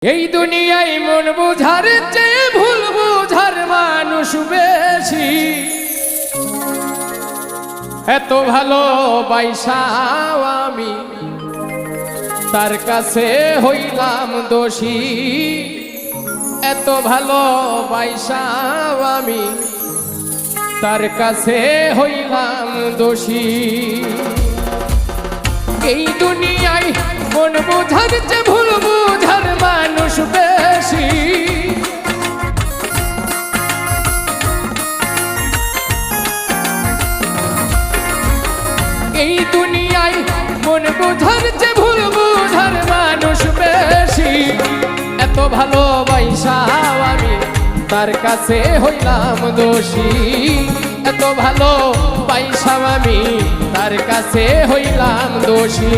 এই দুনিয়ায় মন বুঝার চেয়ে ভুল বুঝার মানুষ বেশি। এত ভালোবাসাও আমি তার কাছে হইলাম দোষী। এত ভালোবাসাও আমি তার কাছে হইলাম দোষী। এই দুনিয়ায় মন বুঝার চেয়ে ভুল বুঝার মানুষ বেশি। এই দুনিয়ায় মন বুঝার চেয়ে ভুল বুঝার মানুষ বেশি। এত ভালোবাসাও আমি তার কাছে হইলাম দোষী। এত ভালোবাসাও আমি তার কাছে হইলাম দোষী।